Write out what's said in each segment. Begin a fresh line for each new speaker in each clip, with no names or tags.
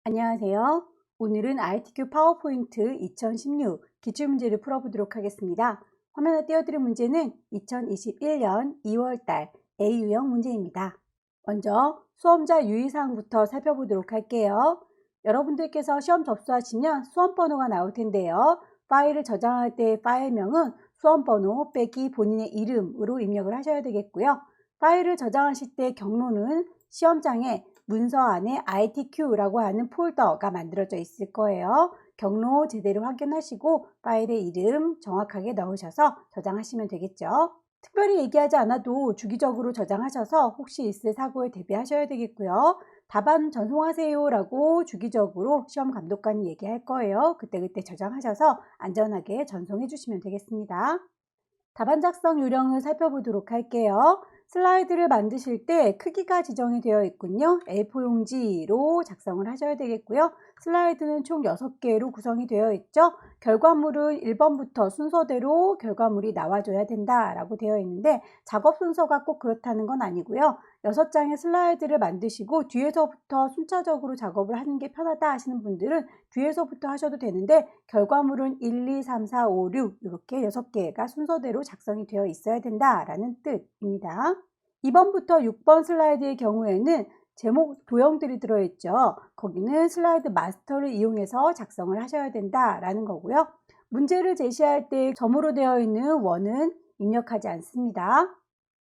안녕하세요. 오늘은 ITQ 파워포인트 2016 기출문제를 풀어보도록 하겠습니다. 화면에 띄워드린 문제는 2021년 2월달 A유형 문제입니다. 먼저 수험자 유의사항부터 살펴보도록 할게요. 여러분들께서 시험 접수하시면 수험번호가 나올 텐데요. 파일을 저장할 때 파일명은 수험번호 빼기 본인의 이름으로 입력을 하셔야 되겠고요. 파일을 저장하실 때 경로는 시험장에 문서 안에 ITQ라고 하는 폴더가 만들어져 있을 거예요. 경로 제대로 확인하시고 파일의 이름 정확하게 넣으셔서 저장하시면 되겠죠. 특별히 얘기하지 않아도 주기적으로 저장하셔서 혹시 있을 사고에 대비하셔야 되겠고요. 답안 전송하세요 라고 주기적으로 시험 감독관이 얘기할 거예요. 그때그때 저장하셔서 안전하게 전송해 주시면 되겠습니다. 답안 작성 요령을 살펴보도록 할게요. 슬라이드를 만드실 때 크기가 지정이 되어 있군요. A4 용지로 작성을 하셔야 되겠고요. 슬라이드는 총 6개로 구성이 되어 있죠. 결과물은 1번부터 순서대로 결과물이 나와줘야 된다라고 되어 있는데 작업 순서가 꼭 그렇다는 건 아니고요. 6장의 슬라이드를 만드시고 뒤에서부터 순차적으로 작업을 하는 게 편하다 하시는 분들은 뒤에서부터 하셔도 되는데 결과물은 1, 2, 3, 4, 5, 6 이렇게 6개가 순서대로 작성이 되어 있어야 된다라는 뜻입니다. 2번부터 6번 슬라이드의 경우에는 제목 도형들이 들어있죠. 거기는 슬라이드 마스터를 이용해서 작성을 하셔야 된다라는 거고요. 문제를 제시할 때 점으로 되어 있는 원은 입력하지 않습니다.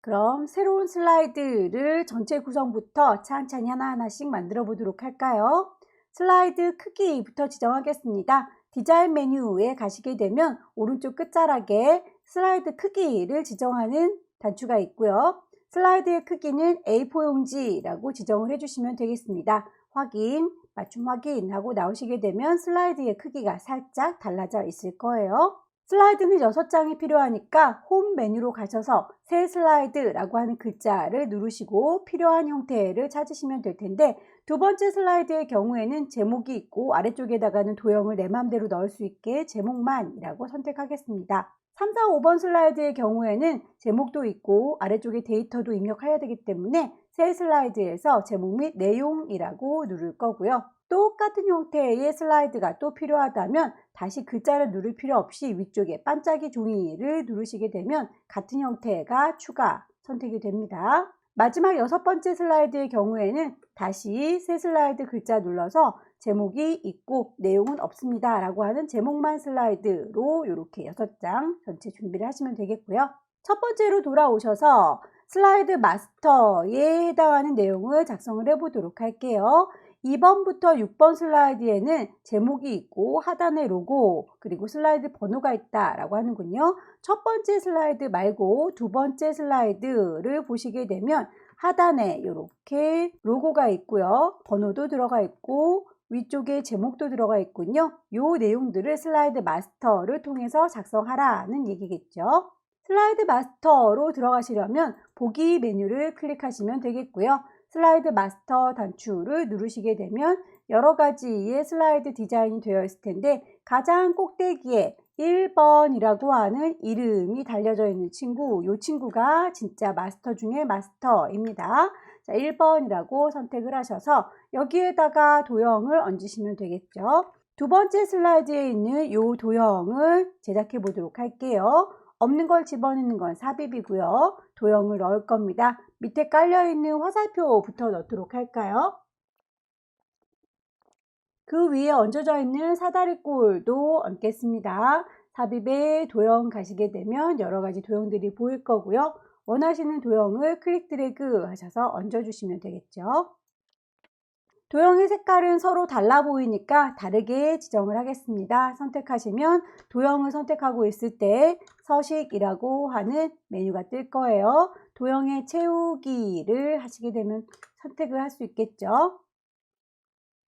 그럼 새로운 슬라이드를 전체 구성부터 찬찬히 하나하나씩 만들어 보도록 할까요? 슬라이드 크기부터 지정하겠습니다. 디자인 메뉴에 가시게 되면 오른쪽 끝자락에 슬라이드 크기를 지정하는 단추가 있고요. 슬라이드의 크기는 A4 용지라고 지정을 해주시면 되겠습니다. 확인, 맞춤 확인하고 나오시게 되면 슬라이드의 크기가 살짝 달라져 있을 거예요. 슬라이드는 6장이 필요하니까 홈 메뉴로 가셔서 새 슬라이드라고 하는 글자를 누르시고 필요한 형태를 찾으시면 될 텐데 두 번째 슬라이드의 경우에는 제목이 있고 아래쪽에다가는 도형을 내 맘대로 넣을 수 있게 제목만이라고 선택하겠습니다. 3, 4, 5번 슬라이드의 경우에는 제목도 있고 아래쪽에 데이터도 입력해야 되기 때문에 새 슬라이드에서 제목 및 내용이라고 누를 거고요. 똑같은 형태의 슬라이드가 또 필요하다면 다시 글자를 누를 필요 없이 위쪽에 반짝이 종이를 누르시게 되면 같은 형태가 추가 선택이 됩니다. 마지막 6번째 슬라이드의 경우에는 다시 새 슬라이드 글자 눌러서 제목이 있고 내용은 없습니다 라고 하는 제목만 슬라이드로 이렇게 6장 전체 준비를 하시면 되겠고요. 첫 번째로 돌아오셔서 슬라이드 마스터에 해당하는 내용을 작성을 해보도록 할게요. 2번부터 6번 슬라이드에는 제목이 있고 하단에 로고 그리고 슬라이드 번호가 있다라고 하는군요. 첫 번째 슬라이드 말고 두 번째 슬라이드를 보시게 되면 하단에 이렇게 로고가 있고요. 번호도 들어가 있고 위쪽에 제목도 들어가 있군요. 이 내용들을 슬라이드 마스터를 통해서 작성하라는 얘기겠죠. 슬라이드 마스터로 들어가시려면 보기 메뉴를 클릭하시면 되겠고요. 슬라이드 마스터 단추를 누르시게 되면 여러 가지의 슬라이드 디자인이 되어 있을 텐데 가장 꼭대기에 1번이라고 하는 이름이 달려져 있는 친구, 이 친구가 진짜 마스터 중에 마스터입니다. 자, 1번이라고 선택을 하셔서 여기에다가 도형을 얹으시면 되겠죠. 두 번째 슬라이드에 있는 이 도형을 제작해 보도록 할게요. 없는 걸 집어넣는 건 삽입이고요. 도형을 넣을 겁니다. 밑에 깔려있는 화살표부터 넣도록 할까요? 그 위에 얹어져 있는 사다리꼴도 얹겠습니다. 삽입에 도형 가시게 되면 여러 가지 도형들이 보일 거고요. 원하시는 도형을 클릭 드래그 하셔서 얹어주시면 되겠죠. 도형의 색깔은 서로 달라 보이니까 다르게 지정을 하겠습니다. 선택하시면 도형을 선택하고 있을 때 서식이라고 하는 메뉴가 뜰 거예요. 도형의 채우기를 하시게 되면 선택을 할 수 있겠죠.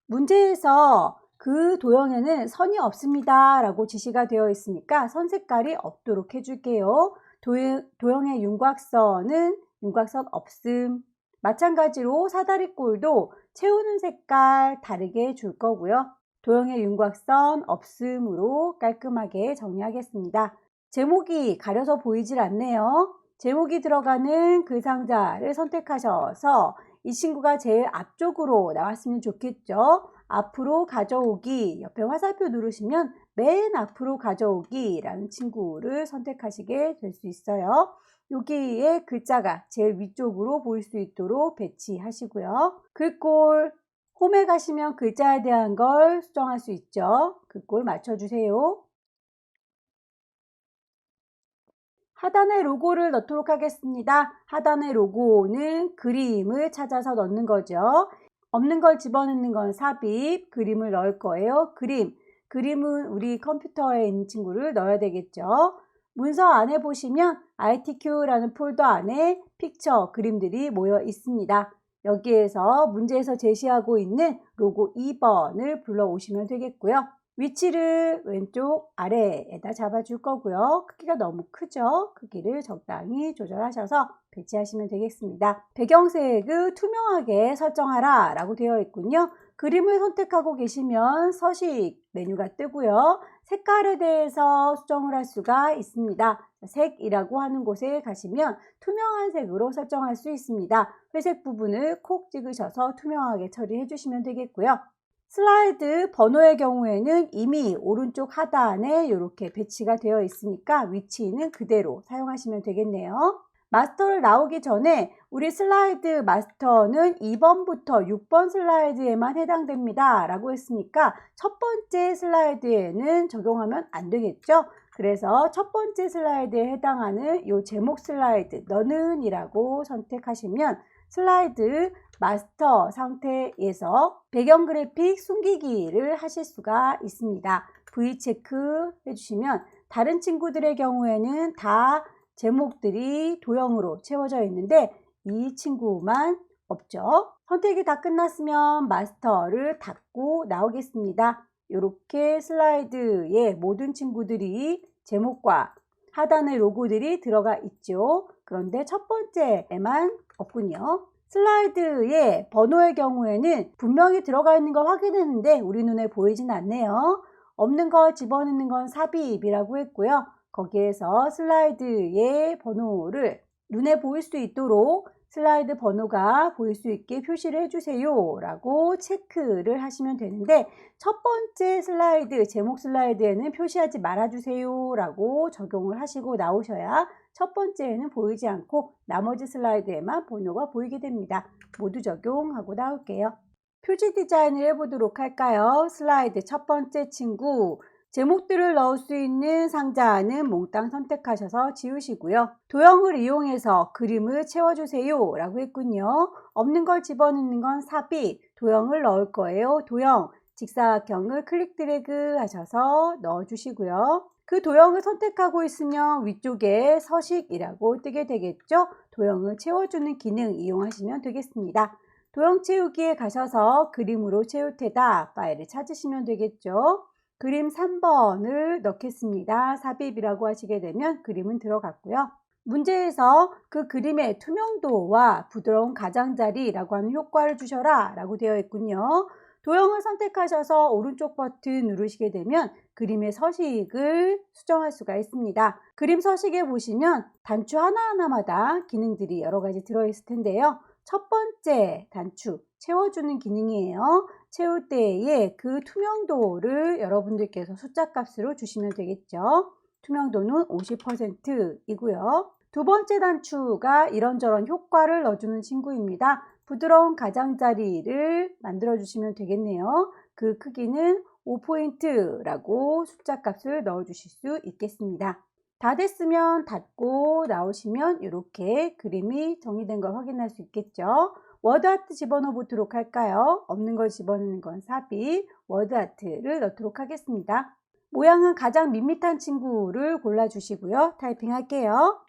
문제에서 그 도형에는 선이 없습니다 라고 지시가 되어 있으니까 선 색깔이 없도록 해줄게요. 도형의 윤곽선은 윤곽선 없음. 마찬가지로 사다리꼴도 채우는 색깔 다르게 줄 거고요. 도형의 윤곽선 없음으로 깔끔하게 정리하겠습니다. 제목이 가려서 보이질 않네요. 제목이 들어가는 글 상자를 선택하셔서 이 친구가 제일 앞쪽으로 나왔으면 좋겠죠. 앞으로 가져오기, 옆에 화살표 누르시면 맨 앞으로 가져오기 라는 친구를 선택하시게 될 수 있어요. 여기에 글자가 제일 위쪽으로 보일 수 있도록 배치하시고요. 글꼴 홈에 가시면 글자에 대한 걸 수정할 수 있죠. 글꼴 맞춰주세요. 하단에 로고를 넣도록 하겠습니다. 하단에 로고는 그림을 찾아서 넣는 거죠. 없는 걸 집어넣는 건 삽입, 그림을 넣을 거예요. 그림은 우리 컴퓨터에 있는 친구를 넣어야 되겠죠. 문서 안에 보시면 ITQ라는 폴더 안에 픽처, 그림들이 모여 있습니다. 여기에서 문제에서 제시하고 있는 로고 2번을 불러오시면 되겠고요. 위치를 왼쪽 아래에다 잡아줄 거고요. 크기가 너무 크죠? 크기를 적당히 조절하셔서 배치하시면 되겠습니다. 배경색을 투명하게 설정하라 라고 되어 있군요. 그림을 선택하고 계시면 서식 메뉴가 뜨고요. 색깔에 대해서 수정을 할 수가 있습니다. 색이라고 하는 곳에 가시면 투명한 색으로 설정할 수 있습니다. 회색 부분을 콕 찍으셔서 투명하게 처리해 주시면 되겠고요. 슬라이드 번호의 경우에는 이미 오른쪽 하단에 이렇게 배치가 되어 있으니까 위치는 그대로 사용하시면 되겠네요. 마스터를 나오기 전에 우리 슬라이드 마스터는 2번부터 6번 슬라이드에만 해당됩니다 라고 했으니까 첫 번째 슬라이드에는 적용하면 안 되겠죠. 그래서 첫 번째 슬라이드에 해당하는 이 제목 슬라이드 너는 이라고 선택하시면 슬라이드 마스터 상태에서 배경 그래픽 숨기기를 하실 수가 있습니다. V 체크 해주시면 다른 친구들의 경우에는 다 제목들이 도형으로 채워져 있는데 이 친구만 없죠. 선택이 다 끝났으면 마스터를 닫고 나오겠습니다. 이렇게 슬라이드에 모든 친구들이 제목과 하단의 로고들이 들어가 있죠. 그런데 첫 번째에만 없군요. 슬라이드의 번호의 경우에는 분명히 들어가 있는 걸 확인했는데 우리 눈에 보이진 않네요. 없는 걸 집어넣는 건 삽입이라고 했고요. 거기에서 슬라이드의 번호를 눈에 보일 수 있도록 슬라이드 번호가 보일 수 있게 표시를 해주세요 라고 체크를 하시면 되는데 첫 번째 슬라이드, 제목 슬라이드에는 표시하지 말아주세요 라고 적용을 하시고 나오셔야 첫 번째에는 보이지 않고 나머지 슬라이드에만 번호가 보이게 됩니다. 모두 적용하고 나올게요. 표지 디자인을 해보도록 할까요? 슬라이드 첫 번째 친구 제목들을 넣을 수 있는 상자는 몽땅 선택하셔서 지우시고요. 도형을 이용해서 그림을 채워주세요 라고 했군요. 없는 걸 집어넣는 건 삽입, 도형을 넣을 거예요. 도형, 직사각형을 클릭 드래그 하셔서 넣어주시고요. 그 도형을 선택하고 있으면 위쪽에 서식이라고 뜨게 되겠죠. 도형을 채워주는 기능 이용하시면 되겠습니다. 도형 채우기에 가셔서 그림으로 채울 테다 파일을 찾으시면 되겠죠. 그림 3번을 넣겠습니다. 삽입이라고 하시게 되면 그림은 들어갔고요. 문제에서 그 그림의 투명도와 부드러운 가장자리라고 하는 효과를 주셔라 라고 되어 있군요. 도형을 선택하셔서 오른쪽 버튼 누르시게 되면 그림의 서식을 수정할 수가 있습니다. 그림 서식에 보시면 단추 하나하나마다 기능들이 여러 가지 들어있을 텐데요. 첫 번째 단추 채워주는 기능이에요. 채울 때에 그 투명도를 여러분들께서 숫자 값으로 주시면 되겠죠. 투명도는 50%이고요. 두 번째 단추가 이런저런 효과를 넣어주는 친구입니다. 부드러운 가장자리를 만들어 주시면 되겠네요. 그 크기는 5포인트라고 숫자 값을 넣어 주실 수 있겠습니다. 다 됐으면 닫고 나오시면 이렇게 그림이 정리된 걸 확인할 수 있겠죠. 워드아트 집어넣어 보도록 할까요? 없는 걸 집어넣는 건 삽입, 워드아트를 넣도록 하겠습니다. 모양은 가장 밋밋한 친구를 골라주시고요. 타이핑 할게요.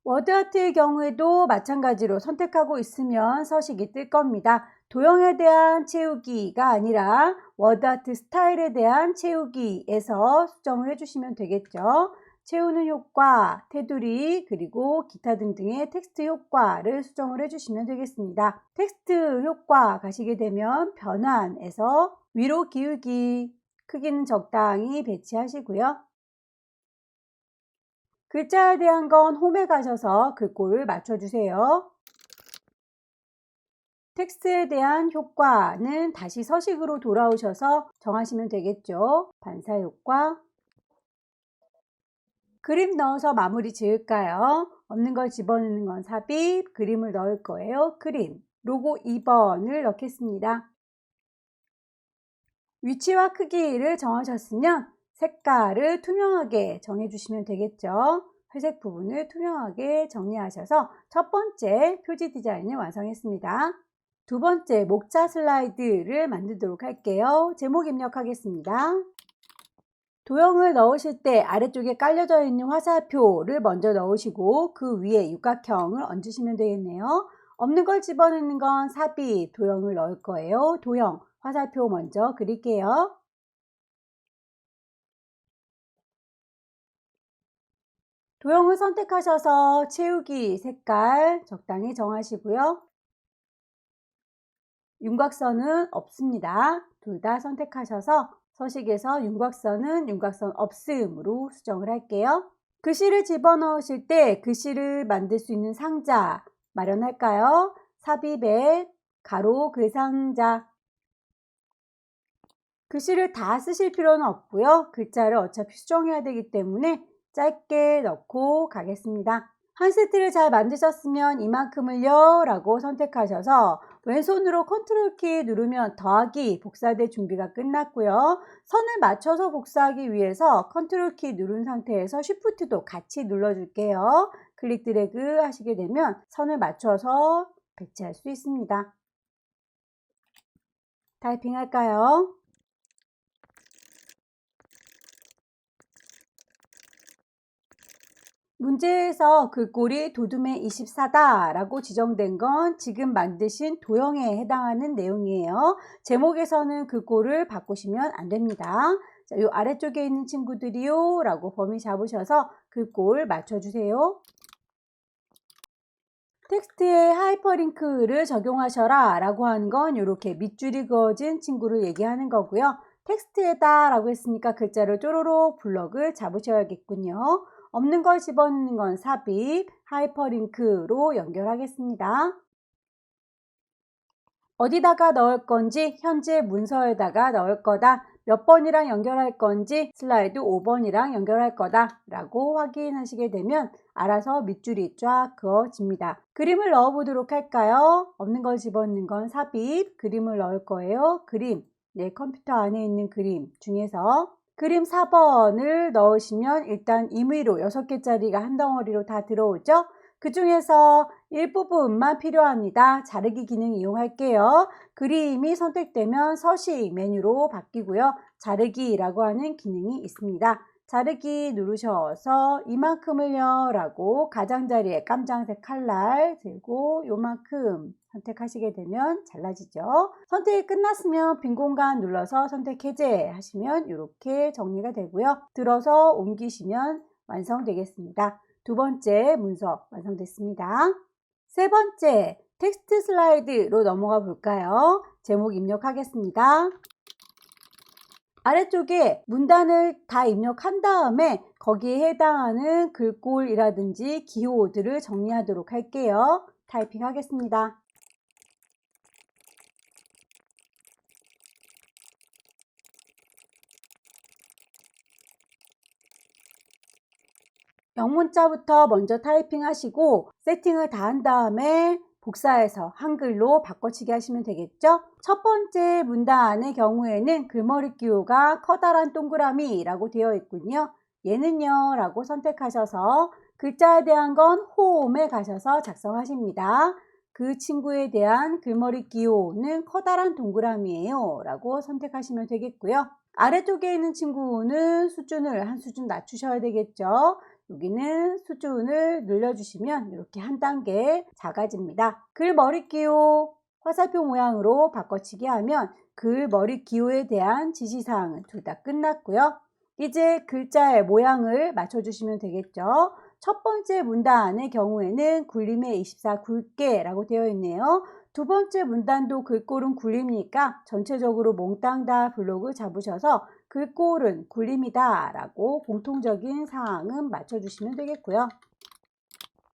워드아트의 경우에도 마찬가지로 선택하고 있으면 서식이 뜰 겁니다. 도형에 대한 채우기가 아니라 워드아트 스타일에 대한 채우기에서 수정을 해주시면 되겠죠. 채우는 효과, 테두리, 그리고 기타 등등의 텍스트 효과를 수정을 해주시면 되겠습니다. 텍스트 효과 가시게 되면 변환에서 위로 기울기, 크기는 적당히 배치하시고요. 글자에 대한 건 홈에 가셔서 글꼴을 맞춰주세요. 텍스트에 대한 효과는 다시 서식으로 돌아오셔서 정하시면 되겠죠. 반사 효과. 그림 넣어서 마무리 지을까요? 없는 걸 집어넣는 건 삽입, 그림을 넣을 거예요. 그림. 로고 2번을 넣겠습니다. 위치와 크기를 정하셨으면 색깔을 투명하게 정해주시면 되겠죠. 회색 부분을 투명하게 정리하셔서 첫 번째 표지 디자인을 완성했습니다. 두 번째 목차 슬라이드를 만들도록 할게요. 제목 입력하겠습니다. 도형을 넣으실 때 아래쪽에 깔려져 있는 화살표를 먼저 넣으시고 그 위에 육각형을 얹으시면 되겠네요. 없는 걸 집어넣는 건 삽입, 도형을 넣을 거예요. 도형, 화살표 먼저 그릴게요. 도형을 선택하셔서 채우기 색깔 적당히 정하시고요. 윤곽선은 없습니다. 둘 다 선택하셔서 서식에서 윤곽선은 윤곽선 없음으로 수정을 할게요. 글씨를 집어넣으실 때 글씨를 만들 수 있는 상자 마련할까요? 삽입에 가로 그 상자. 글씨를 다 쓰실 필요는 없고요. 글자를 어차피 수정해야 되기 때문에 짧게 넣고 가겠습니다. 한 세트를 잘 만드셨으면 이만큼을요 라고 선택하셔서 왼손으로 컨트롤 키 누르면 더하기 복사될 준비가 끝났고요. 선을 맞춰서 복사하기 위해서 컨트롤 키 누른 상태에서 쉬프트도 같이 눌러줄게요. 클릭 드래그 하시게 되면 선을 맞춰서 배치할 수 있습니다. 타이핑 할까요? 문제에서 글꼴이 도둠의 24다 라고 지정된 건 지금 만드신 도형에 해당하는 내용이에요. 제목에서는 글꼴을 바꾸시면 안 됩니다. 자, 요 아래쪽에 있는 친구들이요 라고 범위 잡으셔서 글꼴 맞춰주세요. 텍스트에 하이퍼링크를 적용하셔라 라고 하는 건 이렇게 밑줄이 그어진 친구를 얘기하는 거고요. 텍스트에다 라고 했으니까 글자를 쪼로록 블럭을 잡으셔야겠군요. 없는 걸 집어넣는 건 삽입, 하이퍼링크로 연결하겠습니다. 어디다가 넣을 건지 현재 문서에다가 넣을 거다. 몇 번이랑 연결할 건지 슬라이드 5번이랑 연결할 거다 라고 확인하시게 되면 알아서 밑줄이 쫙 그어집니다. 그림을 넣어 보도록 할까요? 없는 걸 집어넣는 건 삽입, 그림을 넣을 거예요. 그림, 내 컴퓨터 안에 있는 그림 중에서 그림 4번을 넣으시면 일단 임의로 6개짜리가 한 덩어리로 다 들어오죠. 그 중에서 일부분만 필요합니다. 자르기 기능 이용할게요. 그림이 선택되면 서식 메뉴로 바뀌고요. 자르기라고 하는 기능이 있습니다. 자르기 누르셔서 이만큼을요 라고 가장자리에 깜장색 칼날 들고 요만큼 선택하시게 되면 잘라지죠. 선택이 끝났으면 빈 공간 눌러서 선택 해제 하시면 이렇게 정리가 되고요. 들어서 옮기시면 완성되겠습니다. 두 번째 문서 완성됐습니다. 세 번째 텍스트 슬라이드로 넘어가 볼까요? 제목 입력하겠습니다. 아래쪽에 문단을 다 입력한 다음에 거기에 해당하는 글꼴이라든지 기호들을 정리하도록 할게요. 타이핑 하겠습니다. 영문자부터 먼저 타이핑 하시고 세팅을 다 한 다음에 복사해서 한글로 바꿔치기 하시면 되겠죠. 첫 번째 문단의 경우에는 글머리 기호가 커다란 동그라미 라고 되어 있군요. 얘는요 라고 선택하셔서 글자에 대한 건 홈에 가셔서 작성하십니다. 그 친구에 대한 글머리 기호는 커다란 동그라미예요 라고 선택하시면 되겠고요. 아래쪽에 있는 친구는 수준을 한 수준 낮추셔야 되겠죠. 여기는 수준을 늘려주시면 이렇게 한 단계 작아집니다. 글 머리 기호 화살표 모양으로 바꿔치기 하면 글 머리 기호에 대한 지시사항은 둘 다 끝났고요. 이제 글자의 모양을 맞춰주시면 되겠죠. 첫 번째 문단의 경우에는 굴림의 24 굵게 라고 되어 있네요. 두 번째 문단도 글꼴은 굴림이니까 전체적으로 몽땅 다 블록을 잡으셔서 글꼴은 굴림이다 라고 공통적인 사항은 맞춰주시면 되겠고요.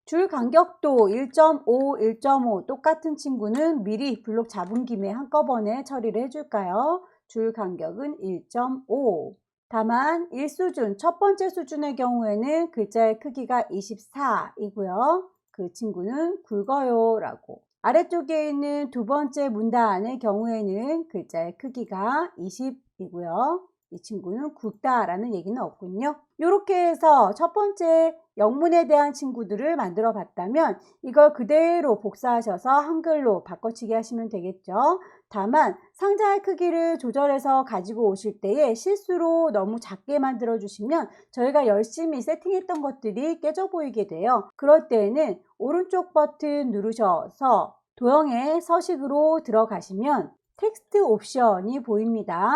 줄 간격도 1.5, 1.5 똑같은 친구는 미리 블록 잡은 김에 한꺼번에 처리를 해줄까요? 줄 간격은 1.5. 다만 1수준, 첫 번째 수준의 경우에는 글자의 크기가 24이고요. 그 친구는 굵어요 라고. 아래쪽에 있는 두 번째 문단의 경우에는 글자의 크기가 20이고요. 이 친구는 굵다 라는 얘기는 없군요. 이렇게 해서 첫 번째 영문에 대한 친구들을 만들어 봤다면 이걸 그대로 복사하셔서 한글로 바꿔치기 하시면 되겠죠. 다만 상자의 크기를 조절해서 가지고 오실 때에 실수로 너무 작게 만들어 주시면 저희가 열심히 세팅했던 것들이 깨져 보이게 돼요. 그럴 때에는 오른쪽 버튼 누르셔서 도형의 서식으로 들어가시면 텍스트 옵션이 보입니다.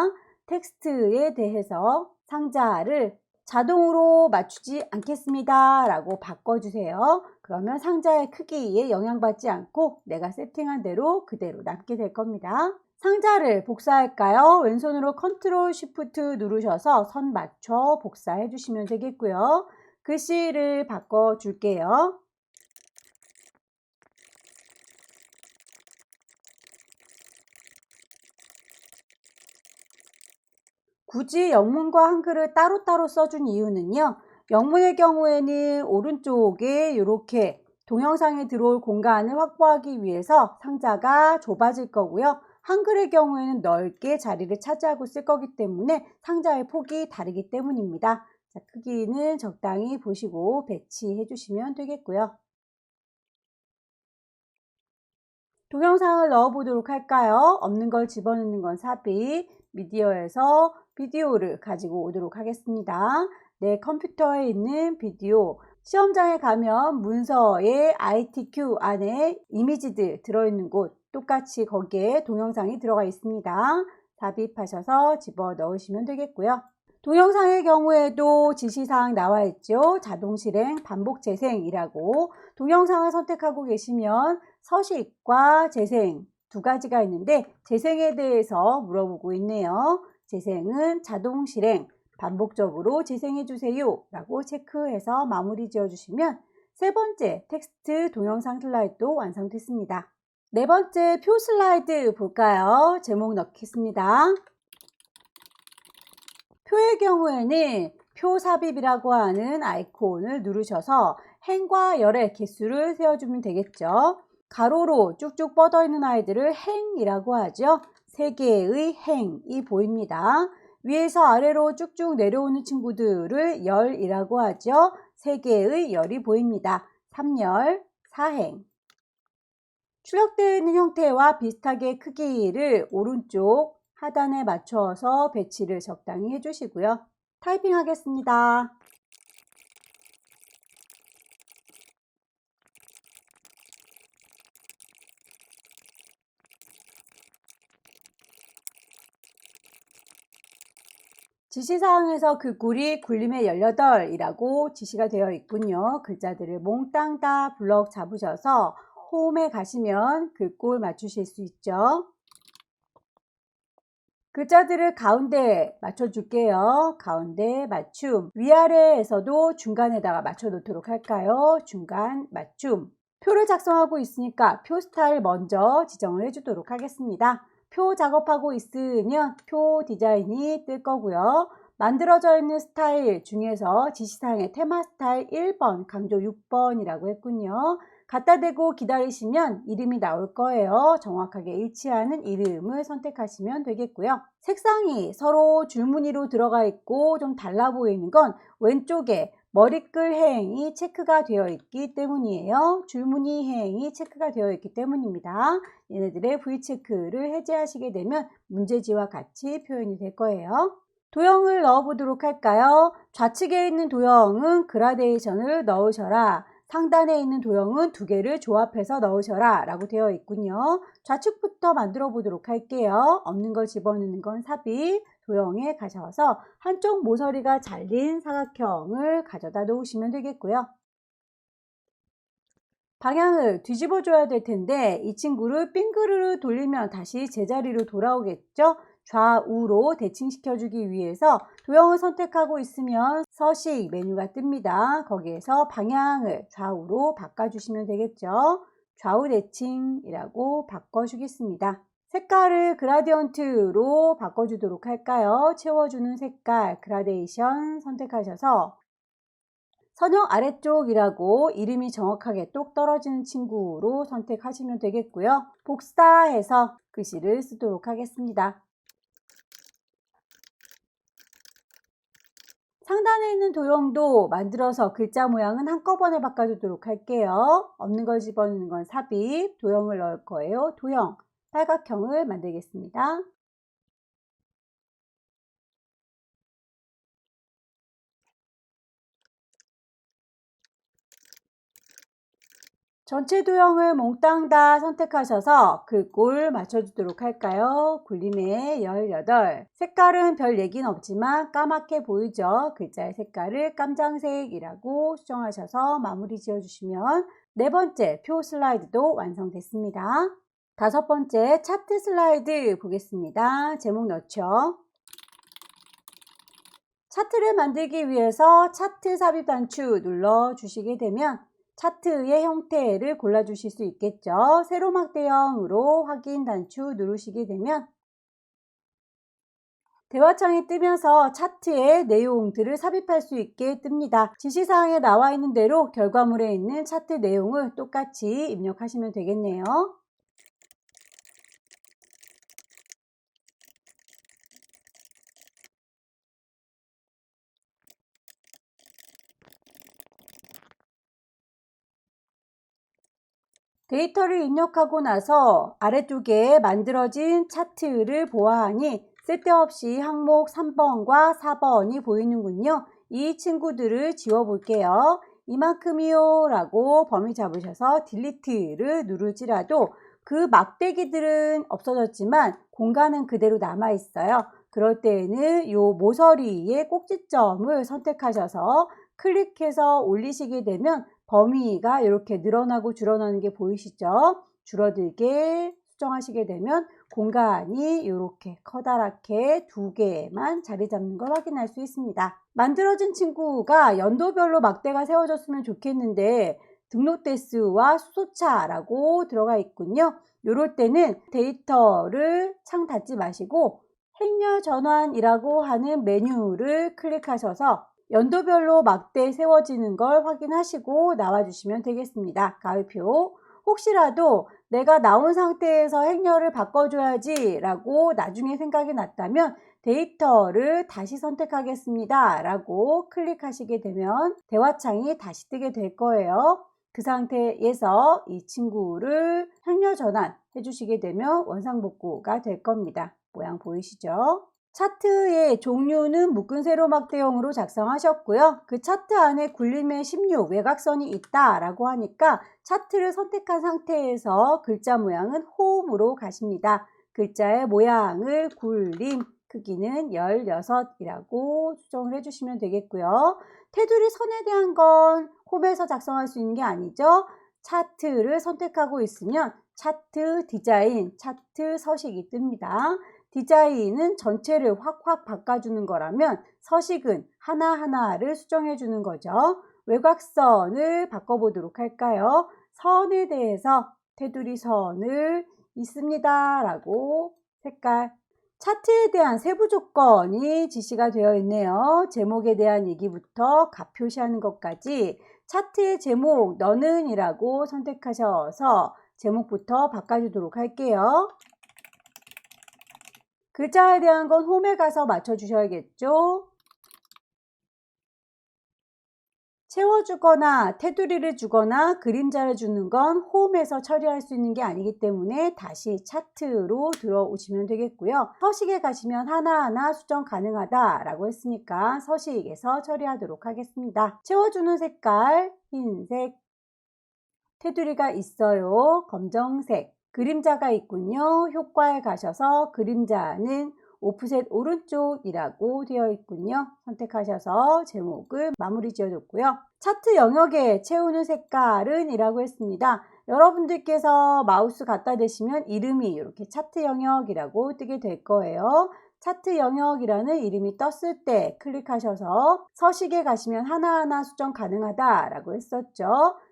텍스트에 대해서 상자를 자동으로 맞추지 않겠습니다 라고 바꿔주세요. 그러면 상자의 크기에 영향받지 않고 내가 세팅한 대로 그대로 남게 될 겁니다. 상자를 복사할까요? 왼손으로 컨트롤 쉬프트 누르셔서 선 맞춰 복사해 주시면 되겠고요. 글씨를 바꿔 줄게요. 굳이 영문과 한글을 따로따로 써준 이유는요. 영문의 경우에는 오른쪽에 이렇게 동영상에 들어올 공간을 확보하기 위해서 상자가 좁아질 거고요. 한글의 경우에는 넓게 자리를 차지하고 쓸 거기 때문에 상자의 폭이 다르기 때문입니다. 자, 크기는 적당히 보시고 배치해 주시면 되겠고요. 동영상을 넣어 보도록 할까요? 없는 걸 집어넣는 건 삽입, 미디어에서 비디오를 가지고 오도록 하겠습니다. 내 컴퓨터에 있는 비디오, 시험장에 가면 문서에 ITQ 안에 이미지들 들어있는 곳 똑같이 거기에 동영상이 들어가 있습니다. 삽입하셔서 집어넣으시면 되겠고요. 동영상의 경우에도 지시사항 나와 있죠. 자동 실행, 반복 재생이라고. 동영상을 선택하고 계시면 서식과 재생 두 가지가 있는데 재생에 대해서 물어보고 있네요. 재생은 자동 실행, 반복적으로 재생해 주세요 라고 체크해서 마무리 지어 주시면 세 번째 텍스트 동영상 슬라이드도 완성됐습니다. 네 번째 표 슬라이드 볼까요? 제목 넣겠습니다. 표의 경우에는 표 삽입이라고 하는 아이콘을 누르셔서 행과 열의 개수를 세워주면 되겠죠. 가로로 쭉쭉 뻗어 있는 아이들을 행이라고 하죠. 3개의 행이 보입니다. 위에서 아래로 쭉쭉 내려오는 친구들을 열이라고 하죠. 3개의 열이 보입니다. 3열, 4행. 출력되어 있는 형태와 비슷하게 크기를 오른쪽 하단에 맞춰서 배치를 적당히 해주시고요. 타이핑 하겠습니다. 지시사항에서 그 꿀이 굴림의 18이라고 지시가 되어 있군요. 글자들을 몽땅 다 블럭 잡으셔서 홈에 가시면 그 꿀 맞추실 수 있죠. 글자들을 가운데 맞춰 줄게요. 가운데 맞춤. 위아래에서도 중간에다가 맞춰 놓도록 할까요? 중간 맞춤. 표를 작성하고 있으니까 표 스타일 먼저 지정을 해 주도록 하겠습니다. 표 작업하고 있으면 표 디자인이 뜰 거고요. 만들어져 있는 스타일 중에서 지시사항의 테마 스타일 1번, 강조 6번이라고 했군요. 갖다 대고 기다리시면 이름이 나올 거예요. 정확하게 일치하는 이름을 선택하시면 되겠고요. 색상이 서로 줄무늬로 들어가 있고 좀 달라 보이는 건 왼쪽에 머리글 해행이 체크가 되어 있기 때문이에요. 줄무늬 해행이 체크가 되어 있기 때문입니다. 얘네들의 V체크를 해제하시게 되면 문제지와 같이 표현이 될 거예요. 도형을 넣어 보도록 할까요? 좌측에 있는 도형은 그라데이션을 넣으셔라. 상단에 있는 도형은 두 개를 조합해서 넣으셔라 라고 되어 있군요. 좌측부터 만들어 보도록 할게요. 없는 걸 집어넣는 건 삽입. 도형에 가셔서 한쪽 모서리가 잘린 사각형을 가져다 놓으시면 되겠고요. 방향을 뒤집어 줘야 될 텐데 이 친구를 빙그르르 돌리면 다시 제자리로 돌아오겠죠. 좌우로 대칭시켜주기 위해서 도형을 선택하고 있으면 서식 메뉴가 뜹니다. 거기에서 방향을 좌우로 바꿔주시면 되겠죠. 좌우 대칭이라고 바꿔주겠습니다. 색깔을 그라디언트로 바꿔주도록 할까요? 채워주는 색깔 그라데이션 선택하셔서 선형 아래쪽이라고 이름이 정확하게 똑 떨어지는 친구로 선택하시면 되겠고요. 복사해서 글씨를 쓰도록 하겠습니다. 상단에 있는 도형도 만들어서 글자 모양은 한꺼번에 바꿔주도록 할게요. 없는 걸 집어넣는 건 삽입, 도형을 넣을 거예요. 도형, 팔각형을 만들겠습니다. 전체 도형을 몽땅 다 선택하셔서 글꼴 맞춰주도록 할까요? 굴림에 18. 색깔은 별 얘기는 없지만 까맣게 보이죠? 글자의 색깔을 깜장색이라고 수정하셔서 마무리 지어주시면 네 번째 표 슬라이드도 완성됐습니다. 다섯 번째 차트 슬라이드 보겠습니다. 제목 넣죠. 차트를 만들기 위해서 차트 삽입 단추 눌러주시게 되면 차트의 형태를 골라주실 수 있겠죠. 세로막 대형으로 확인 단추 누르시게 되면 대화창이 뜨면서 차트의 내용들을 삽입할 수 있게 뜹니다. 지시사항에 나와 있는 대로 결과물에 있는 차트 내용을 똑같이 입력하시면 되겠네요. 데이터를 입력하고 나서 아래쪽에 만들어진 차트를 보아하니 쓸데없이 항목 3번과 4번이 보이는군요. 이 친구들을 지워볼게요. 이만큼이요 라고 범위 잡으셔서 딜리트를 누를지라도 그 막대기들은 없어졌지만 공간은 그대로 남아 있어요. 그럴 때에는 이 모서리의 꼭지점을 선택하셔서 클릭해서 올리시게 되면 범위가 이렇게 늘어나고 줄어나는 게 보이시죠? 줄어들게 수정하시게 되면 공간이 이렇게 커다랗게 두 개만 자리 잡는 걸 확인할 수 있습니다. 만들어진 친구가 연도별로 막대가 세워졌으면 좋겠는데 등록 대수와 수소차라고 들어가 있군요. 이럴 때는 데이터를 창 닫지 마시고 행렬 전환이라고 하는 메뉴를 클릭하셔서 연도별로 막대 세워지는 걸 확인하시고 나와주시면 되겠습니다. 가위표. 혹시라도 내가 나온 상태에서 행렬을 바꿔줘야지 라고 나중에 생각이 났다면 데이터를 다시 선택하겠습니다 라고 클릭하시게 되면 대화창이 다시 뜨게 될 거예요. 그 상태에서 이 친구를 행렬 전환 해주시게 되면 원상복구가 될 겁니다. 모양 보이시죠? 차트의 종류는 묶은 세로막 대형으로 작성하셨고요. 그 차트 안에 굴림의 16 외곽선이 있다라고 하니까 차트를 선택한 상태에서 글자 모양은 홈으로 가십니다. 글자의 모양을 굴림, 크기는 16이라고 수정을 해주시면 되겠고요. 테두리 선에 대한 건 홈에서 작성할 수 있는 게 아니죠. 차트를 선택하고 있으면 차트 디자인, 차트 서식이 뜹니다. 디자인은 전체를 확확 바꿔주는 거라면 서식은 하나하나를 수정해 주는 거죠. 외곽선을 바꿔보도록 할까요? 선에 대해서 테두리 선을 있습니다 라고 색깔. 차트에 대한 세부 조건이 지시가 되어 있네요. 제목에 대한 얘기부터 값 표시하는 것까지 차트의 제목 너는 이라고 선택하셔서 제목부터 바꿔주도록 할게요. 글자에 대한 건 홈에 가서 맞춰주셔야겠죠. 채워주거나 테두리를 주거나 그림자를 주는 건 홈에서 처리할 수 있는 게 아니기 때문에 다시 차트로 들어오시면 되겠고요. 서식에 가시면 하나하나 수정 가능하다라고 했으니까 서식에서 처리하도록 하겠습니다. 채워주는 색깔 흰색, 테두리가 있어요. 검정색. 그림자가 있군요. 효과에 가셔서 그림자는 오프셋 오른쪽이라고 되어 있군요. 선택하셔서 제목을 마무리 지어줬고요. 차트 영역에 채우는 색깔은 이라고 했습니다. 여러분들께서 마우스 갖다 대시면 이름이 이렇게 차트 영역이라고 뜨게 될 거예요. 차트 영역이라는 이름이 떴을 때 클릭하셔서 서식에 가시면 하나하나 수정 가능하다라고 했었죠.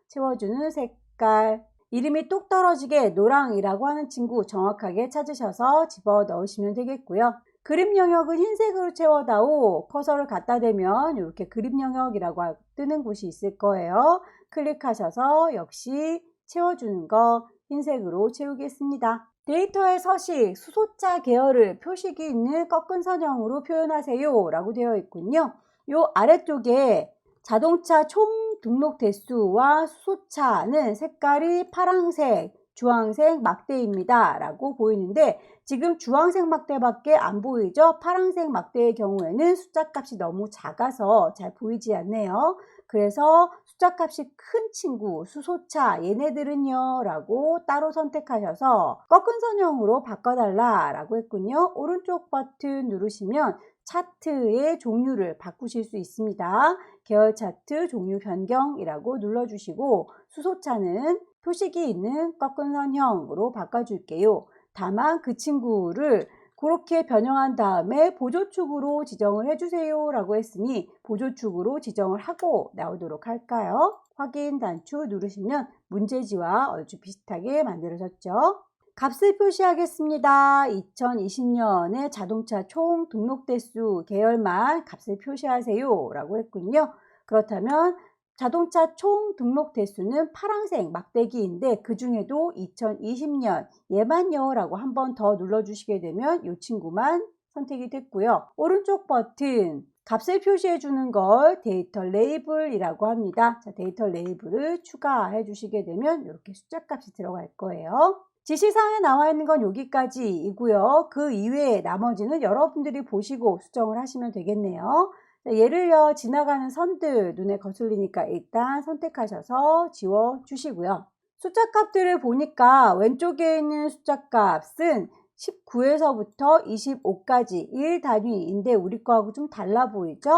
채워주는 색깔. 이름이 뚝 떨어지게 노랑이라고 하는 친구 정확하게 찾으셔서 집어 넣으시면 되겠고요. 그림 영역은 흰색으로 채워다오. 커서를 갖다 대면 이렇게 그림 영역이라고 뜨는 곳이 있을 거예요. 클릭하셔서 역시 채워주는 거 흰색으로 채우겠습니다. 데이터의 서식, 수소차 계열을 표식이 있는 꺾은 선형으로 표현하세요 라고 되어 있군요. 요 아래쪽에 자동차 총 등록 대수와 수소차는 색깔이 파란색, 주황색 막대입니다 라고 보이는데 지금 주황색 막대밖에 안 보이죠? 파란색 막대의 경우에는 숫자 값이 너무 작아서 잘 보이지 않네요. 그래서 숫자 값이 큰 친구 수소차 얘네들은요 라고 따로 선택하셔서 꺾은 선형으로 바꿔달라 라고 했군요. 오른쪽 버튼 누르시면 차트의 종류를 바꾸실 수 있습니다. 계열 차트 종류 변경이라고 눌러주시고 수소차는 표식이 있는 꺾은 선형으로 바꿔줄게요. 다만 그 친구를 그렇게 변형한 다음에 보조축으로 지정을 해주세요 라고 했으니 보조축으로 지정을 하고 나오도록 할까요? 확인 단추 누르시면 문제지와 얼추 비슷하게 만들어졌죠. 값을 표시하겠습니다. 2020년에 자동차 총 등록 대수 계열만 값을 표시하세요 라고 했군요. 그렇다면 자동차 총 등록 대수는 파란색 막대기인데 그 중에도 2020년 얘만요 라고 한 번 더 눌러주시게 되면 이 친구만 선택이 됐고요. 오른쪽 버튼 값을 표시해 주는 걸 데이터 레이블이라고 합니다. 자, 데이터 레이블을 추가해 주시게 되면 이렇게 숫자 값이 들어갈 거예요. 지시사항에 나와 있는 건 여기까지이고요. 그 이외에 나머지는 여러분들이 보시고 수정을 하시면 되겠네요. 예를요 지나가는 선들 눈에 거슬리니까 일단 선택하셔서 지워 주시고요. 숫자 값들을 보니까 왼쪽에 있는 숫자 값은 19에서부터 25까지 1단위인데 우리 거하고 좀 달라 보이죠?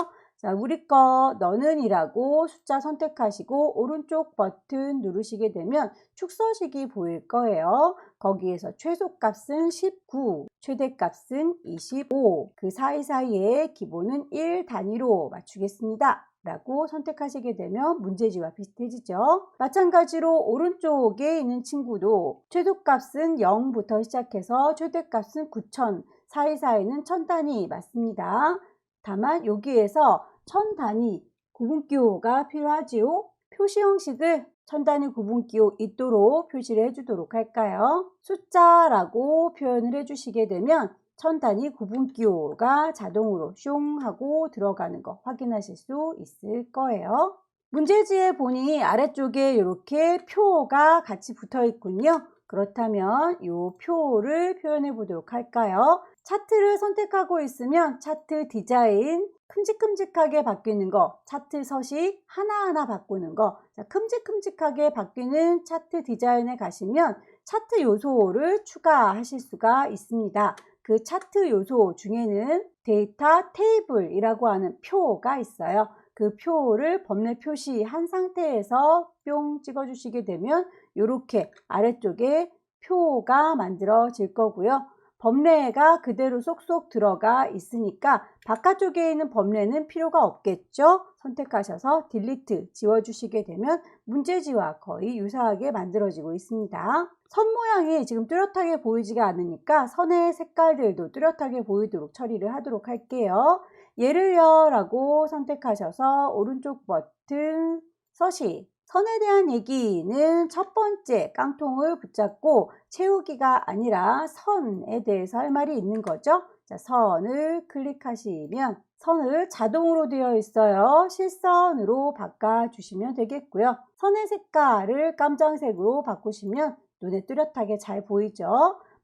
자, 우리 거 너는 이라고 숫자 선택하시고 오른쪽 버튼 누르시게 되면 축소식이 보일 거예요. 거기에서 최소값은 19, 최대값은 25, 그 사이사이에 기본은 1 단위로 맞추겠습니다. 라고 선택하시게 되면 문제지와 비슷해지죠. 마찬가지로 오른쪽에 있는 친구도 최소값은 0부터 시작해서 최대값은 9,000, 사이사이는 1000단위 맞습니다. 다만 여기에서 1000단위 구분기호가 필요하지요. 표시 형식을 1000단위 구분기호 있도록 표시를 해주도록 할까요? 숫자라고 표현을 해주시게 되면 1000단위 구분기호가 자동으로 숑 하고 들어가는 거 확인하실 수 있을 거예요. 문제지에 보니 아래쪽에 이렇게 표가 같이 붙어 있군요. 그렇다면 이 표를 표현해 보도록 할까요? 차트를 선택하고 있으면 차트 디자인 큼직큼직하게 바뀌는 거, 차트 서식 하나하나 바꾸는 거, 자, 큼직큼직하게 바뀌는 차트 디자인에 가시면 차트 요소를 추가하실 수가 있습니다. 그 차트 요소 중에는 데이터 테이블이라고 하는 표가 있어요. 그 표를 범례 표시한 상태에서 뿅 찍어 주시게 되면 이렇게 아래쪽에 표가 만들어질 거고요. 범례가 그대로 쏙쏙 들어가 있으니까 바깥쪽에 있는 범례는 필요가 없겠죠. 선택하셔서 딜리트 지워주시게 되면 문제지와 거의 유사하게 만들어지고 있습니다. 선 모양이 지금 뚜렷하게 보이지가 않으니까 선의 색깔들도 뚜렷하게 보이도록 처리를 하도록 할게요. 예를요 라고 선택하셔서 오른쪽 버튼 서식 선에 대한 얘기는 첫 번째 깡통을 붙잡고 채우기가 아니라 선에 대해서 할 말이 있는 거죠. 자, 선을 클릭하시면 선을 자동으로 되어 있어요. 실선으로 바꿔주시면 되겠고요. 선의 색깔을 깜장색으로 바꾸시면 눈에 뚜렷하게 잘 보이죠.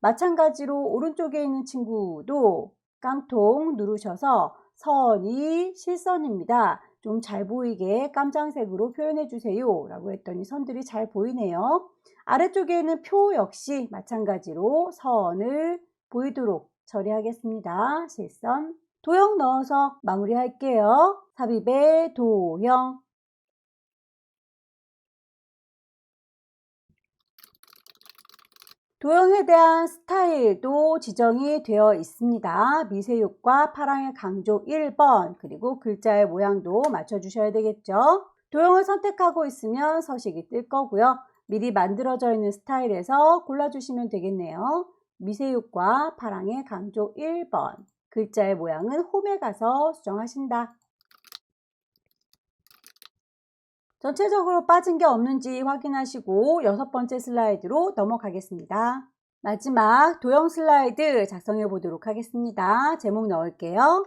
마찬가지로 오른쪽에 있는 친구도 깡통 누르셔서 선이 실선입니다. 좀 잘 보이게 깜장색으로 표현해 주세요 라고 했더니 선들이 잘 보이네요. 아래쪽에 있는 표 역시 마찬가지로 선을 보이도록 처리하겠습니다. 실선, 도형 넣어서 마무리할게요. 삽입의 도형. 도형에 대한 스타일도 지정이 되어 있습니다. 미세육과 파랑의 강조 1번, 그리고 글자의 모양도 맞춰주셔야 되겠죠. 도형을 선택하고 있으면 서식이 뜰 거고요. 미리 만들어져 있는 스타일에서 골라주시면 되겠네요. 미세육과 파랑의 강조 1번, 글자의 모양은 홈에 가서 수정하신다. 전체적으로 빠진 게 없는지 확인하시고 6번째 슬라이드로 넘어가겠습니다. 마지막 도형 슬라이드 작성해 보도록 하겠습니다. 제목 넣을게요.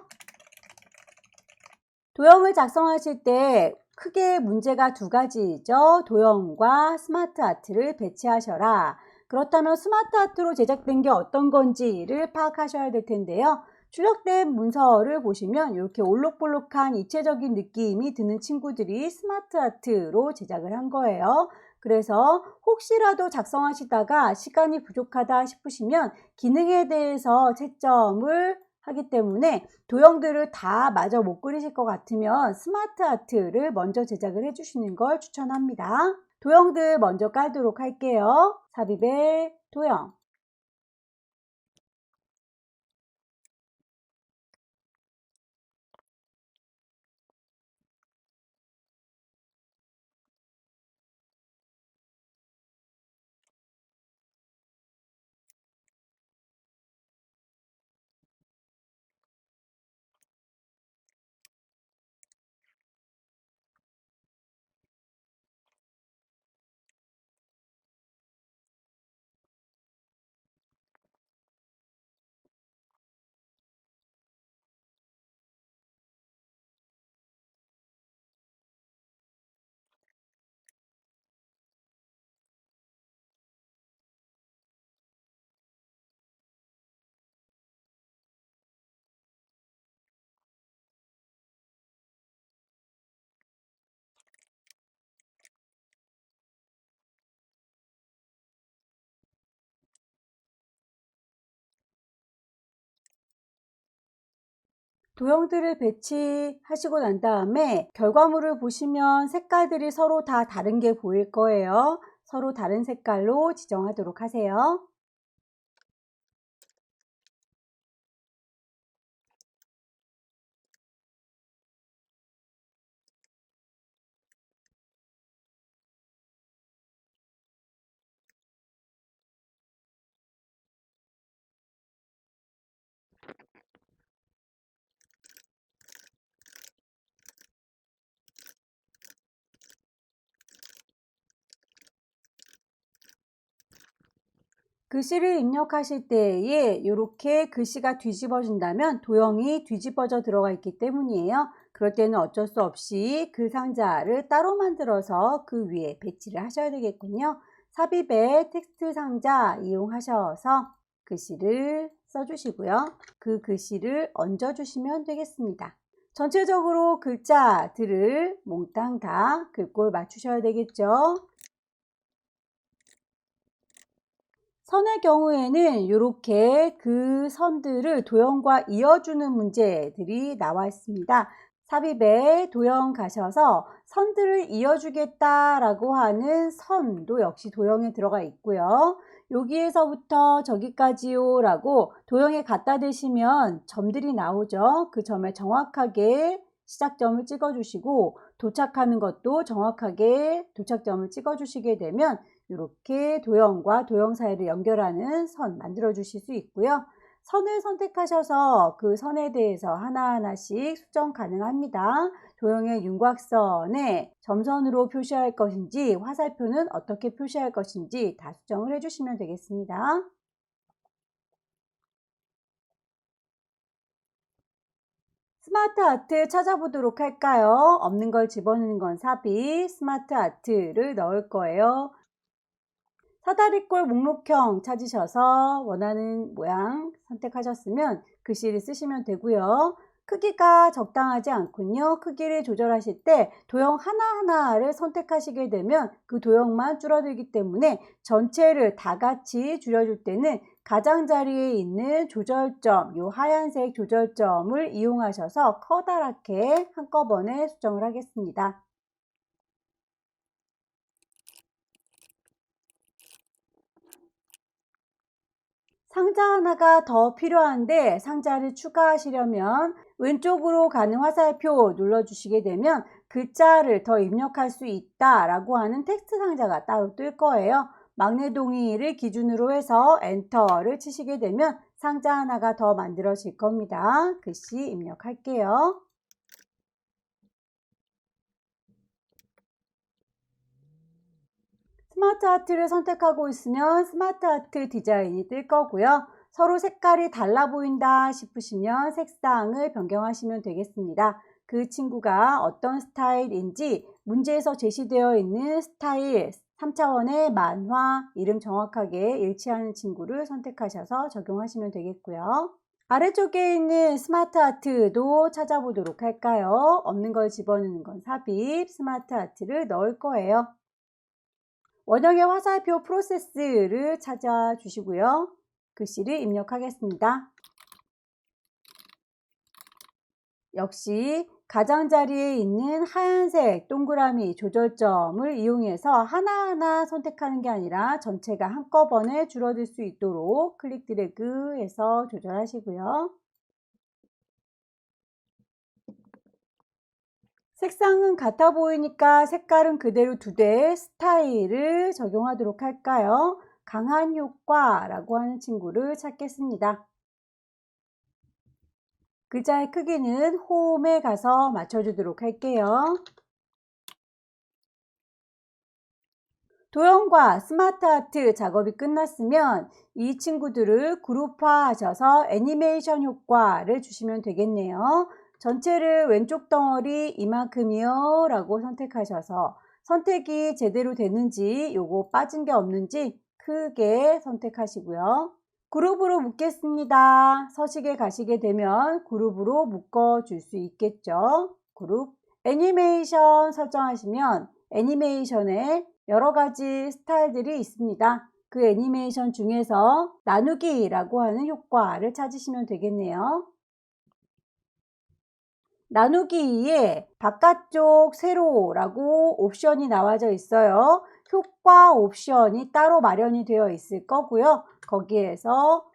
도형을 작성하실 때 크게 문제가 두 가지죠. 도형과 스마트 아트를 배치하셔라. 그렇다면 스마트 아트로 제작된 게 어떤 건지를 파악하셔야 될 텐데요. 출력된 문서를 보시면 이렇게 올록볼록한 입체적인 느낌이 드는 친구들이 스마트 아트로 제작을 한 거예요. 그래서 혹시라도 작성하시다가 시간이 부족하다 싶으시면 기능에 대해서 채점을 하기 때문에 도형들을 다 마저 못 그리실 것 같으면 스마트 아트를 먼저 제작을 해주시는 걸 추천합니다. 도형들 먼저 깔도록 할게요. 삽입의 도형. 도형들을 배치하시고 난 다음에 결과물을 보시면 색깔들이 서로 다 다른 게 보일 거예요. 서로 다른 색깔로 지정하도록 하세요. 글씨를 입력하실 때에 이렇게 글씨가 뒤집어진다면 도형이 뒤집어져 들어가 있기 때문이에요. 그럴 때는 어쩔 수 없이 그 상자를 따로 만들어서 그 위에 배치를 하셔야 되겠군요. 삽입의 텍스트 상자 이용하셔서 글씨를 써주시고요. 그 글씨를 얹어주시면 되겠습니다. 전체적으로 글자들을 몽땅 다 글꼴 맞추셔야 되겠죠. 선의 경우에는 이렇게 그 선들을 도형과 이어주는 문제들이 나와 있습니다. 삽입에 도형 가셔서 선들을 이어주겠다라고 하는 선도 역시 도형에 들어가 있고요. 여기에서부터 저기까지요 라고 도형에 갖다 대시면 점들이 나오죠. 그 점에 정확하게 시작점을 찍어 주시고 도착하는 것도 정확하게 도착점을 찍어 주시게 되면 이렇게 도형과 도형 사이를 연결하는 선 만들어 주실 수 있고요. 선을 선택하셔서 그 선에 대해서 하나하나씩 수정 가능합니다. 도형의 윤곽선에 점선으로 표시할 것인지 화살표는 어떻게 표시할 것인지 다 수정을 해주시면 되겠습니다. 스마트 아트 찾아보도록 할까요? 없는 걸 집어넣는 건 삽입, 스마트 아트를 넣을 거예요. 사다리꼴 목록형 찾으셔서 원하는 모양 선택하셨으면 글씨를 쓰시면 되고요. 크기가 적당하지 않군요. 크기를 조절하실 때 도형 하나하나를 선택하시게 되면 그 도형만 줄어들기 때문에 전체를 다 같이 줄여줄 때는 가장자리에 있는 조절점, 요 하얀색 조절점을 이용하셔서 커다랗게 한꺼번에 수정을 하겠습니다. 상자 하나가 더 필요한데 상자를 추가하시려면 왼쪽으로 가는 화살표 눌러주시게 되면 글자를 더 입력할 수 있다 라고 하는 텍스트 상자가 따로 뜰 거예요. 막내 동의를 기준으로 해서 엔터를 치시게 되면 상자 하나가 더 만들어질 겁니다. 글씨 입력할게요. 스마트 아트를 선택하고 있으면 스마트 아트 디자인이 뜰 거고요. 서로 색깔이 달라 보인다 싶으시면 색상을 변경하시면 되겠습니다. 그 친구가 어떤 스타일인지 문제에서 제시되어 있는 스타일, 3차원의 만화, 이름 정확하게 일치하는 친구를 선택하셔서 적용하시면 되겠고요. 아래쪽에 있는 스마트 아트도 찾아보도록 할까요? 없는 걸 집어넣는 건 삽입, 스마트 아트를 넣을 거예요. 원형의 화살표 프로세스를 찾아주시고요. 글씨를 입력하겠습니다. 역시 가장자리에 있는 하얀색 동그라미 조절점을 이용해서 하나하나 선택하는 게 아니라 전체가 한꺼번에 줄어들 수 있도록 클릭 드래그 해서 조절하시고요. 색상은 같아 보이니까 색깔은 그대로 두되 스타일을 적용하도록 할까요? 강한 효과라고 하는 친구를 찾겠습니다. 글자의 크기는 홈에 가서 맞춰주도록 할게요. 도형과 스마트 아트 작업이 끝났으면 이 친구들을 그룹화하셔서 애니메이션 효과를 주시면 되겠네요. 전체를 왼쪽 덩어리 이만큼이요 라고 선택하셔서 선택이 제대로 되는지 요거 빠진 게 없는지 크게 선택하시고요. 그룹으로 묶겠습니다. 서식에 가시게 되면 그룹으로 묶어 줄 수 있겠죠. 그룹 애니메이션 설정하시면 애니메이션에 여러 가지 스타일들이 있습니다. 그 애니메이션 중에서 나누기라고 하는 효과를 찾으시면 되겠네요. 나누기에 바깥쪽 세로라고 옵션이 나와져 있어요. 효과 옵션이 따로 마련이 되어 있을 거고요. 거기에서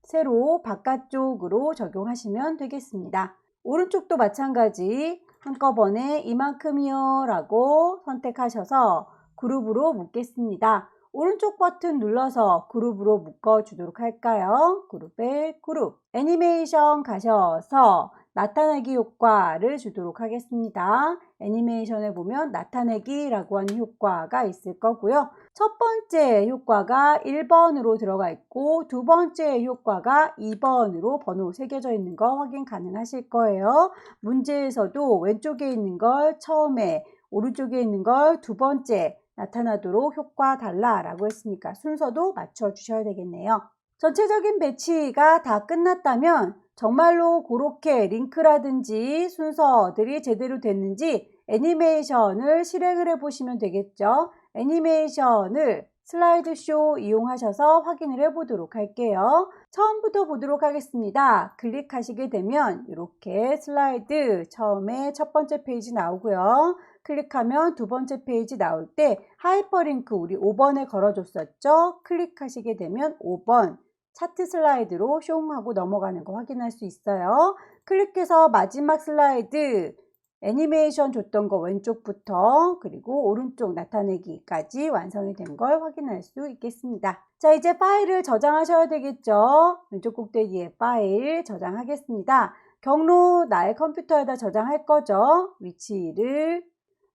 세로 바깥쪽으로 적용하시면 되겠습니다. 오른쪽도 마찬가지 한꺼번에 이만큼이요 라고 선택하셔서 그룹으로 묶겠습니다. 오른쪽 버튼 눌러서 그룹으로 묶어 주도록 할까요? 그룹에 그룹 애니메이션 가셔서 나타내기 효과를 주도록 하겠습니다. 애니메이션에 보면 나타내기라고 하는 효과가 있을 거고요. 첫 번째 효과가 1번으로 들어가 있고 두 번째 효과가 2번으로 번호 새겨져 있는 거 확인 가능하실 거예요. 문제에서도 왼쪽에 있는 걸 처음에 오른쪽에 있는 걸 두 번째 나타나도록 효과 달라라고 했으니까 순서도 맞춰 주셔야 되겠네요. 전체적인 배치가 다 끝났다면 정말로 그렇게 링크라든지 순서들이 제대로 됐는지 애니메이션을 실행을 해 보시면 되겠죠. 애니메이션을 슬라이드쇼 이용하셔서 확인을 해 보도록 할게요. 처음부터 보도록 하겠습니다. 클릭하시게 되면 이렇게 슬라이드 처음에 첫 번째 페이지 나오고요. 클릭하면 두 번째 페이지 나올 때 하이퍼링크 우리 5번에 걸어줬었죠. 클릭하시게 되면 5번 차트 슬라이드로 숑하고 넘어가는 거 확인할 수 있어요. 클릭해서 마지막 슬라이드 애니메이션 줬던 거 왼쪽부터 그리고 오른쪽 나타내기까지 완성이 된 걸 확인할 수 있겠습니다. 자, 이제 파일을 저장하셔야 되겠죠. 왼쪽 꼭대기에 파일 저장하겠습니다. 경로 나의 컴퓨터에다 저장할 거죠. 위치를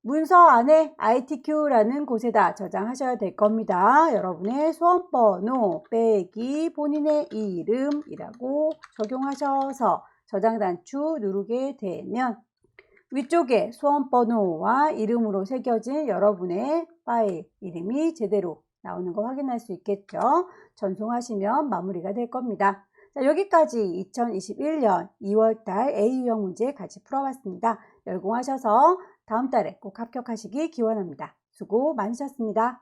문서 안에 ITQ라는 곳에다 저장하셔야 될 겁니다. 여러분의 수험번호 빼기 본인의 이름이라고 적용하셔서 저장 단추 누르게 되면 위쪽에 수험번호와 이름으로 새겨진 여러분의 파일 이름이 제대로 나오는 거 확인할 수 있겠죠. 전송하시면 마무리가 될 겁니다. 자, 여기까지 2021년 2월달 A유형 문제 같이 풀어봤습니다. 열공하셔서 다음 달에 꼭 합격하시기 기원합니다. 수고 많으셨습니다.